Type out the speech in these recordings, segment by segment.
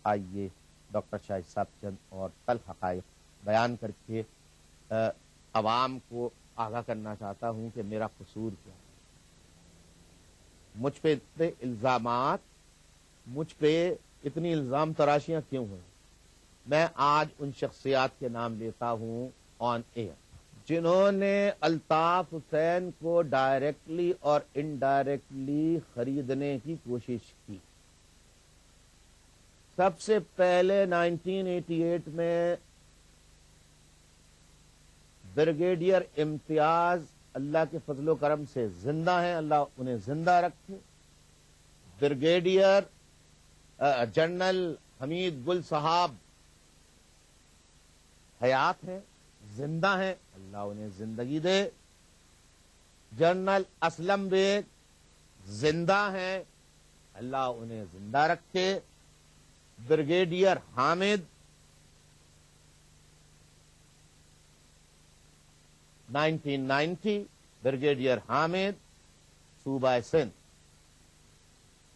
آئیے ڈاکٹر شاہد صاحب چند اور تلخ حقائق بیان کر کے عوام کو آگاہ کرنا چاہتا ہوں کہ میرا قصور کیا ہے. مجھ پہ اتنے الزامات، مجھ پہ اتنی الزام تراشیاں کیوں ہیں؟ میں آج ان شخصیات کے نام لیتا ہوں آن ایئر جنہوں نے الطاف حسین کو ڈائریکٹلی اور انڈائریکٹلی خریدنے کی کوشش کی. سب سے پہلے 1988 میں بریگیڈیئر امتیاز اللہ کے فضل و کرم سے زندہ ہیں، اللہ انہیں زندہ رکھے. بریگیڈیئر جنرل حمید گل صاحب حیات ہیں، زندہ ہیں، اللہ انہیں زندگی دے. جنرل اسلم بیگ زندہ ہیں، اللہ انہیں زندہ رکھے. بریگیڈیئر حامد 1990 بریگیڈیئر حامد صوبہ سندھ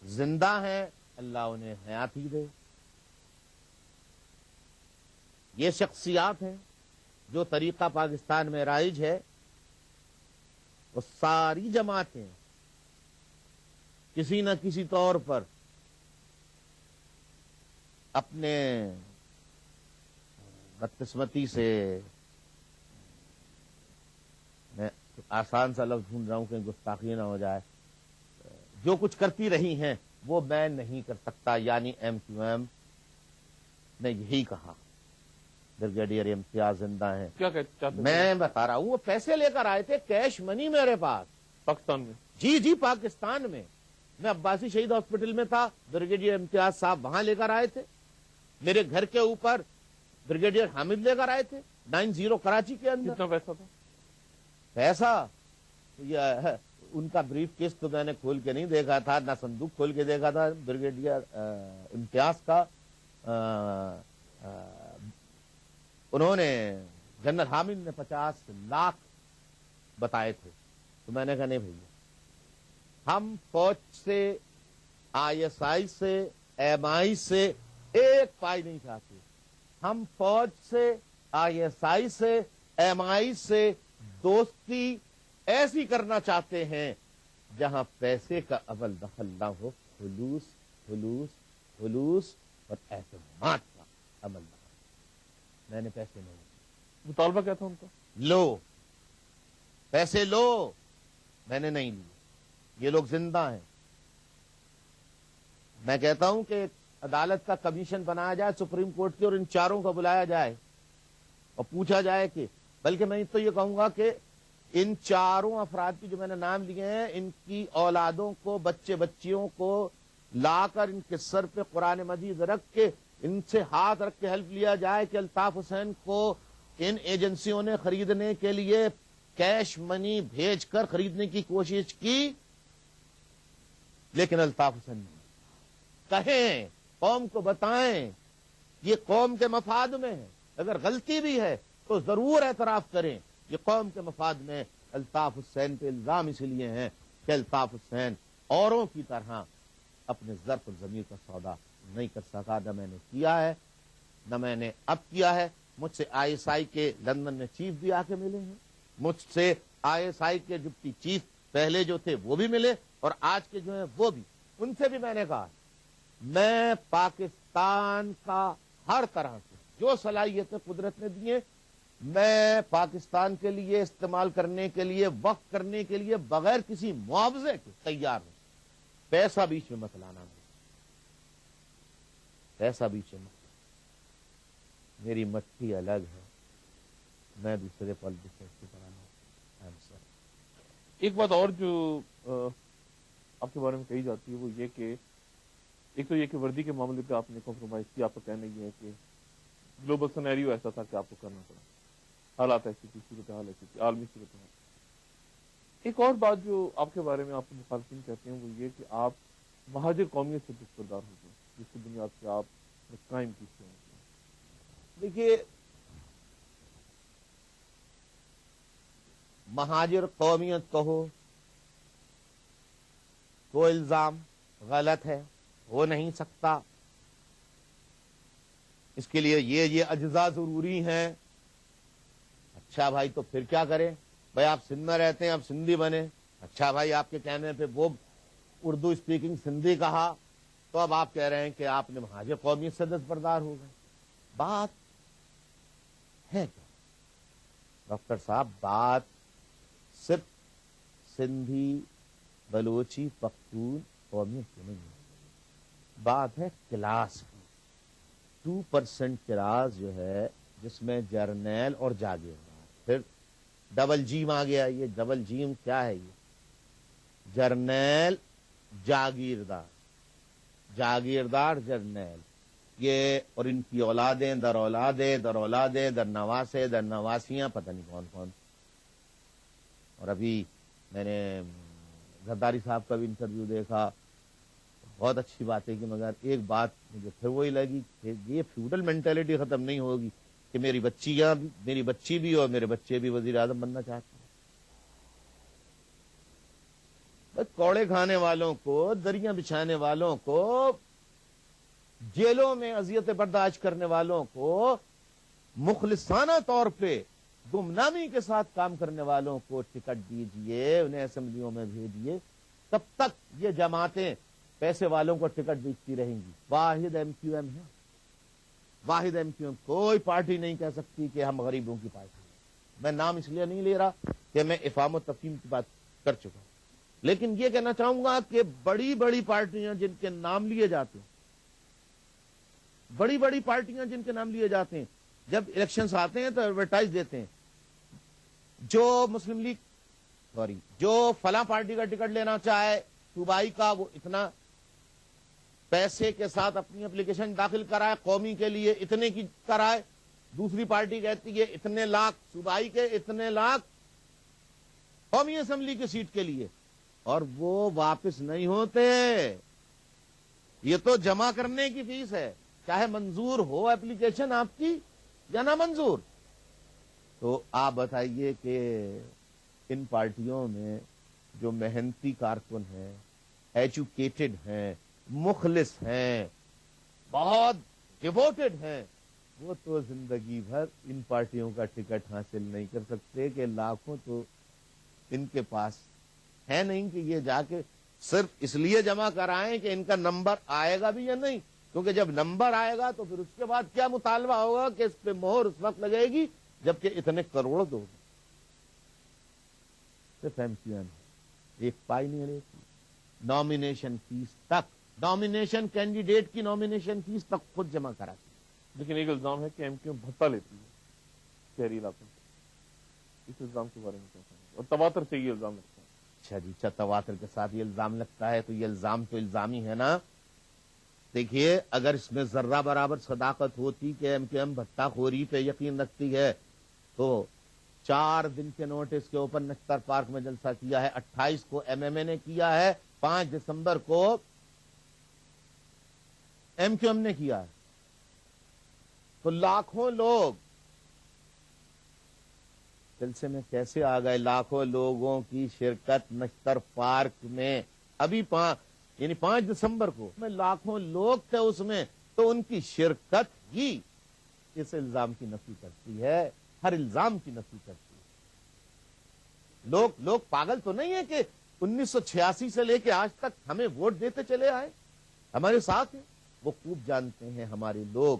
زندہ ہیں، اللہ انہیں حیاتی دے. یہ شخصیات ہیں جو طریقہ پاکستان میں رائج ہے. وہ ساری جماعتیں کسی نہ کسی طور پر اپنے بدقسمتی سے، میں آسان سا لفظ ڈھونڈ رہا ہوں کہ گستاخی نہ ہو جائے، جو کچھ کرتی رہی ہیں وہ میں نہیں کر سکتا. یعنی ایم کیو ایم نے یہی کہا. بریگیڈیئر امتیاز زندہ ہیں. کیا چاہتے ہیں؟ میں بتا رہا ہوں وہ پیسے لے کر آئے تھے، کیش منی میرے پاس پاکستان میں. جی پاکستان میں. میں عباسی شہید ہاسپٹل میں تھا، بریگیڈیئر امتیاز صاحب وہاں لے کر آئے تھے. میرے گھر کے اوپر بریگیڈیئر حامد لے کر آئے تھے 90 کراچی کے اندر. کتنا پیسہ تھا؟ پیسہ یہ ان کا بریف کیس تو میں نے کھول کے نہیں دیکھا تھا، نہ صندوق کھول کے دیکھا تھا. بریگیڈیئر امتیاز کا انہوں نے جنرل حامد نے 50 لاکھ بتائے تھے. تو میں نے کہا نہیں بھیا، ہم فوج سے، آئی ایس آئی سے، ایم آئی سے ایک پائی نہیں چاہتے. ہم فوج سے، آئی ایس آئی سے، ایم آئی سے دوستی ایسی کرنا چاہتے ہیں جہاں پیسے کا اول دخل نہ ہو، خلوص اور اعتماد کا عمل نہ ہو. میں نے پیسے نہیں لیے. مطالبہ کیا تھا ان کا؟ لو پیسے لو. میں نے نہیں لیے. یہ لوگ زندہ ہیں. میں کہتا ہوں کہ عدالت کا کمیشن بنایا جائے سپریم کورٹ کی، اور ان چاروں کو بلایا جائے اور پوچھا جائے کہ، بلکہ میں تو یہ کہوں گا کہ ان چاروں افراد کی جو میں نے نام لیے ہیں، ان کی اولادوں کو، بچے بچیوں کو لا کر ان کے سر پہ قرآن مجید رکھ کے، ان سے ہاتھ رکھ کے ہیلپ لیا جائے کہ الطاف حسین کو ان ایجنسیوں نے خریدنے کے لیے کیش منی بھیج کر خریدنے کی کوشش کی، لیکن الطاف حسین نے کہیں، قوم کو بتائیں، یہ قوم کے مفاد میں ہے. اگر غلطی بھی ہے تو ضرور اعتراف کریں. یہ قوم کے مفاد میں. الطاف حسین پہ الزام اس لیے ہیں کہ الطاف حسین اوروں کی طرح اپنے ظرف ضمیر کا سودا نہیں کر سکا. نہ میں نے کیا ہے، نہ میں نے اب کیا ہے. مجھ سے آئی ایس آئی کے لندن میں چیف بھی آ کے ملے ہیں. مجھ سے آئی ایس آئی کے ڈپٹی چیف پہلے جو تھے وہ بھی ملے، اور آج کے جو ہیں وہ بھی. ان سے بھی میں نے کہا میں پاکستان کا ہر طرح سے جو صلاحیتیں قدرت نے دی ہیں، میں پاکستان کے لیے استعمال کرنے کے لیے، وقف کرنے کے لیے بغیر کسی معاوضے کے تیار ہوں. پیسہ بیچ میں مت لانا. پیسہ بیچ میں مت لانا. میری مٹی الگ ہے، میں دوسرے پالیٹیشنز کی طرح ہوں. ایک بات اور جو آپ کے بارے میں کہی جاتی ہے وہ یہ کہ ایک تو یہ کہ وردی کے معاملے پہ آپ نے کمپرومائز کیا. آپ کا کہنا یہ ہے کہ گلوبل سینیریو ایسا تھا کہ آپ کو کرنا پڑا، حالات ایسی تھی، صورتحال ایسی تھی، عالمی صورتحال. ایک اور بات جو آپ کے بارے میں آپ کے مخالفین کہتے ہیں وہ یہ کہ آپ مہاجر قومیت سے دستبردار ہو گئے، جس کی بنیاد پہ آپ قائم کی سے. دیکھیے، مہاجر قومیت کہو تو الزام غلط ہے، ہو نہیں سکتا. اس کے لیے یہ اجزاء ضروری ہیں. اچھا بھائی تو پھر کیا کریں؟ بھائی آپ سندھ میں رہتے ہیں، آپ سندھی بنے. اچھا بھائی آپ کے کہنے پہ وہ اردو اسپیکنگ سندھی کہا تو اب آپ کہہ رہے ہیں کہ آپ نے مہاجر قومیت سے دستبردار ہو گئے. بات ہے کیا ڈاکٹر صاحب؟ بات صرف سندھی، بلوچی، پختون قومیت کی نہیں ہے، بات ہے کلاس کی. 2% کلاس جو ہے جس میں جرنیل اور جاگیردار. پھر ڈبل جیم آ گیا. یہ ڈبل جیم کیا ہے؟ یہ جرنیل جاگیردار، جاگیردار جرنیل، یہ اور ان کی اولادیں در اولادیں در اولادیں در نواسے در نواسیاں، پتہ نہیں کون کون. اور ابھی میں نے زرداری صاحب کا بھی انٹرویو دیکھا، بہت اچھی بات ہے کہ مگر ایک بات مجھے پھر وہی لگی کہ یہ فیوڈل مینٹلٹی ختم نہیں ہوگی کہ میری بچی بھی اور میرے بچے بھی وزیر اعظم بننا چاہتے ہیں. بس کوڑے کھانے والوں کو، دریاں بچھانے والوں کو، جیلوں میں اذیت برداشت کرنے والوں کو، مخلصانہ طور پہ گمنامی کے ساتھ کام کرنے والوں کو ٹکٹ دیجئے، انہیں اسمبلیوں میں بھیجیے. تب تک یہ جماعتیں پیسے والوں کو ٹکٹ بیچتی رہیں گی. واحد ایم کیو ایم ہے، واحد ایم کیو ایم. کوئی پارٹی نہیں کہہ سکتی کہ ہم غریبوں کی پارٹی ہیں. میں نام اس لیے نہیں لے رہا کہ میں افہام و تفہیم کی بات کر چکا ہوں، لیکن یہ کہنا چاہوں گا کہ بڑی بڑی پارٹیاں جن کے نام لیے جاتے ہیں، بڑی بڑی پارٹیاں جن کے نام لیے جاتے ہیں، جب الیکشنز آتے ہیں تو ایڈورٹائز دیتے ہیں، جو مسلم لیگ جو فلاں پارٹی کا ٹکٹ لینا چاہے صوبائی کا، وہ اتنا پیسے کے ساتھ اپنی اپلیکیشن داخل کرائے، قومی کے لیے اتنے کی کرائے. دوسری پارٹی کہتی ہے اتنے لاکھ صوبائی کے، اتنے لاکھ قومی اسمبلی کی سیٹ کے لیے، اور وہ واپس نہیں ہوتے. یہ تو جمع کرنے کی فیس ہے، چاہے منظور ہو اپلیکیشن آپ کی یا نہ منظور. تو آپ بتائیے کہ ان پارٹیوں میں جو محنتی کارکن ہیں، ایجوکیٹڈ ہیں، مخلص ہیں، بہت ڈیووٹڈ ہیں، وہ تو زندگی بھر ان پارٹیوں کا ٹکٹ حاصل نہیں کر سکتے کہ لاکھوں تو ان کے پاس ہے نہیں کہ یہ جا کے صرف اس لیے جمع کرائیں کہ ان کا نمبر آئے گا بھی یا نہیں. کیونکہ جب نمبر آئے گا تو پھر اس کے بعد کیا مطالبہ ہوگا کہ اس پہ مہر اس وقت لگے گی جبکہ اتنے کروڑ دو گے. صرف ایم کیو ایم ایک پائی نہیں لیتی. نامینیشن فیس تک، نامینیشن کینڈیڈیٹ کی نامینیشن فیس تک خود جمع کراتی. لیکن ایک الزام ہے کہ ایم کیو بھتہ لیتی ہے شہری علاقوں میں. اس الزام کے بارے میں کیا کہیں گے؟ اور تواتر سے یہ الزام لگتا ہے. اچھا جی، تواتر کے ساتھ یہ الزام لگتا ہے تو یہ الزام تو الزامی ہے نا. دیکھیے اگر اس میں ذرہ برابر صداقت ہوتی کہ ایم کیو ایم بھتہ خوری پہ یقین رکھتی ہے تو 4 دن کے نوٹس کے اوپر نشتر پارک میں جلسہ کیا ہے. 28 کو ایم ایم اے نے کیا ہے، 5 دسمبر کو ایم کیو ایم نے کیا ہے. تو لاکھوں لوگ جلسے میں کیسے آ گئے؟ لاکھوں لوگوں کی شرکت نشتر پارک میں ابھی 5 دسمبر کو میں لاکھوں لوگ تھے اس میں. تو ان کی شرکت ہی اس الزام کی نفی کرتی ہے، ہر الزام کی نفی کرتی ہے. لوگ پاگل تو نہیں ہے کہ 1986 سے لے کے آج تک ہمیں ووٹ دیتے چلے آئے، ہمارے ساتھ ہیں. وہ خوب جانتے ہیں ہمارے لوگ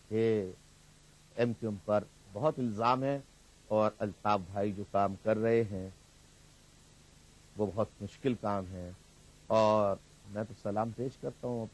کہ ایم کیو ایم پر بہت الزام ہے، اور الطاف بھائی جو کام کر رہے ہیں وہ بہت مشکل کام ہے. اور میں تو سلام پیش کرتا ہوں